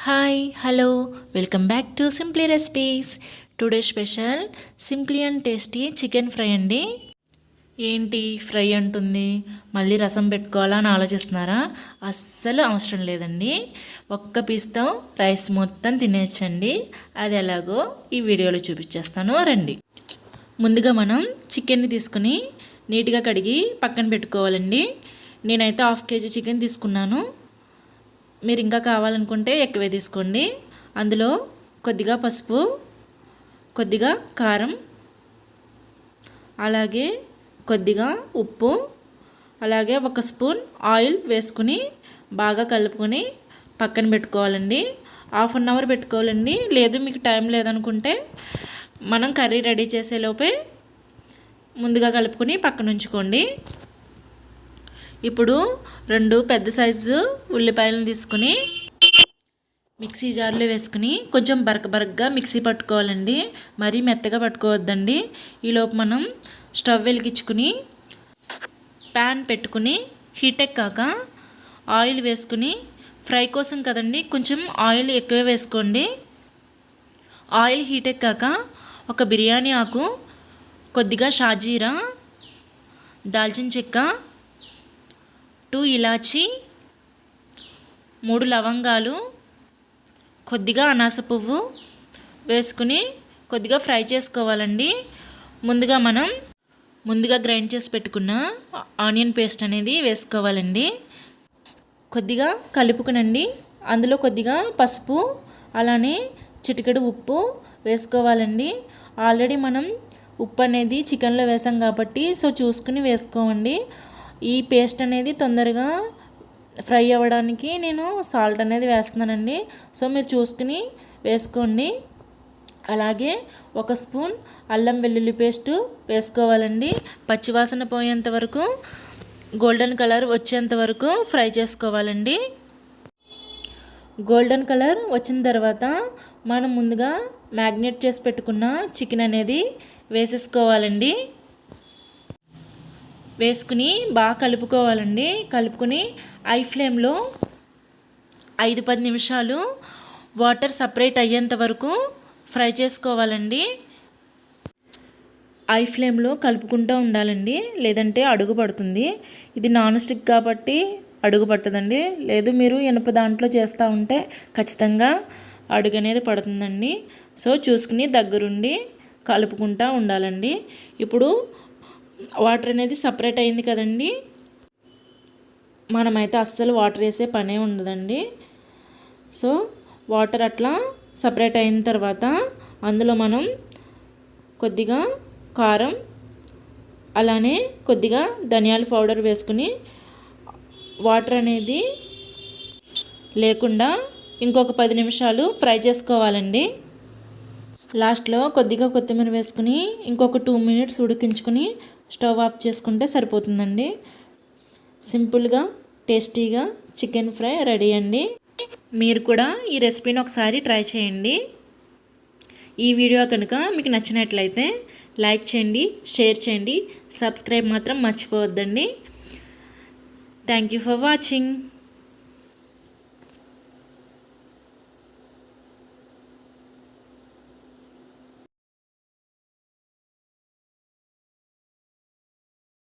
Hi hello welcome back to simply recipes. Today special simply and tasty chicken fry అండి. ఏంటి fry అంటుంది, మళ్ళీ రసం పెట్టుకోవాలా అని ఆలోచిస్తున్నారా? అస్సలు అవసరం లేదండి. ఒక్క పీస్తో రైస్ మొత్తం తినేయచ్చండి. అది ఎలాగో ఈ వీడియోలో చూపించేస్తాను రండి. ముందుగా మనం చికెన్ని తీసుకుని నీట్గా కడిగి పక్కన పెట్టుకోవాలండి. నేనైతే 1/2 kg చికెన్ తీసుకున్నాను. మీరు ఇంకా కావాలనుకుంటే ఎక్కువే తీసుకోండి. అందులో కొద్దిగా పసుపు, కొద్దిగా కారం, అలాగే కొద్దిగా ఉప్పు, అలాగే 1 స్పూన్ ఆయిల్ వేసుకుని బాగా కలుపుకొని పక్కన పెట్టుకోవాలండి. 1/2 అవర్ పెట్టుకోవాలండి. లేదు మీకు టైం లేదనుకుంటే మనం కర్రీ రెడీ చేసేలోపే ముందుగా కలుపుకొని పక్కన ఉంచుకోండి. ఇప్పుడు 2 పెద్ద సైజు ఉల్లిపాయలను తీసుకుని మిక్సీ జార్లో వేసుకుని కొంచెం బరకగా మిక్సీ పట్టుకోవాలండి. మరీ మెత్తగా పట్టుకోవద్దండి. ఈలోపు మనం స్టవ్ వెలిగించుకుని ప్యాన్ పెట్టుకుని హీట్ ఎక్కాక ఆయిల్ వేసుకుని ఫ్రై కోసం కదండి, కొంచెం ఆయిల్ ఎక్కువే వేసుకోండి. ఆయిల్ హీట్ ఎక్కాక ఒక బిర్యానీ ఆకు, కొద్దిగా షాజీరా, దాల్చిన చెక్క, 2 ఇలాచి, 3 లవంగాలు, కొద్దిగా అనాస పువ్వు వేసుకుని కొద్దిగా ఫ్రై చేసుకోవాలండి. ముందుగా గ్రైండ్ చేసి పెట్టుకున్న ఆనియన్ పేస్ట్ అనేది వేసుకోవాలండి. కొద్దిగా కలుపుకునండి. అందులో కొద్దిగా పసుపు, అలానే చిటికెడు ఉప్పు వేసుకోవాలండి. ఆల్రెడీ మనం ఉప్పు అనేది చికెన్లో వేసాం కాబట్టి చూసుకుని వేసుకోండి. ఈ పేస్ట్ అనేది తొందరగా ఫ్రై అవ్వడానికి నేను సాల్ట్ అనేది వేస్తున్నానండి. మీరు చూసుకుని వేసుకోండి. అలాగే 1 స్పూన్ అల్లం వెల్లుల్లి పేస్టు వేసుకోవాలండి. పచ్చివాసన పోయేంత వరకు, గోల్డెన్ కలర్ వచ్చేంత వరకు ఫ్రై చేసుకోవాలండి. గోల్డెన్ కలర్ వచ్చిన తర్వాత మనం ముందుగా మ్యాగ్నేట్ చేసి పెట్టుకున్న చికెన్ అనేది వేసేసుకోవాలండి. వేసుకుని బాగా కలుపుకోవాలండి. కలుపుకొని ఐ ఫ్లేమ్లో 5-10 నిమిషాలు వాటర్ సపరేట్ అయ్యేంత వరకు ఫ్రై చేసుకోవాలండి. ఐ ఫ్లేమ్లో కలుపుకుంటూ ఉండాలండి, లేదంటే అడుగు పడుతుంది. ఇది నాన్ స్టిక్ కాబట్టి అడుగు పట్టదండి. లేదు మీరు ఇనుప దాంట్లో చేస్తూ ఉంటే ఖచ్చితంగా అడుగు అనేది పడుతుందండి. చూసుకుని దగ్గరుండి కలుపుకుంటూ ఉండాలండి. ఇప్పుడు వాటర్ అనేది సపరేట్ అయింది కదండి. మనమైతే అస్సలు వాటర్ వేసే పనే ఉండదండి. వాటర్ అట్లా సపరేట్ అయిన తర్వాత అందులో మనం కొద్దిగా కారం, అలానే కొద్దిగా ధనియాల పౌడర్ వేసుకుని వాటర్ అనేది లేకుండా ఇంకొక 10 నిమిషాలు ఫ్రై చేసుకోవాలండి. లాస్ట్లో కొద్దిగా కొత్తిమీర వేసుకుని ఇంకొక 2 మినిట్స్ ఉడికించుకుని స్టవ్ ఆఫ్ చేసుకుంటే సరిపోతుందండి. సింపుల్గా టేస్టీగా చికెన్ ఫ్రై రెడీ అండి. మీరు కూడా ఈ రెసిపీని ఒకసారి ట్రై చేయండి. ఈ వీడియో కనుక మీకు నచ్చినట్లయితే లైక్ చేయండి, షేర్ చేయండి, సబ్స్క్రైబ్ మాత్రం మర్చిపోవద్దండి. Thank you for watching.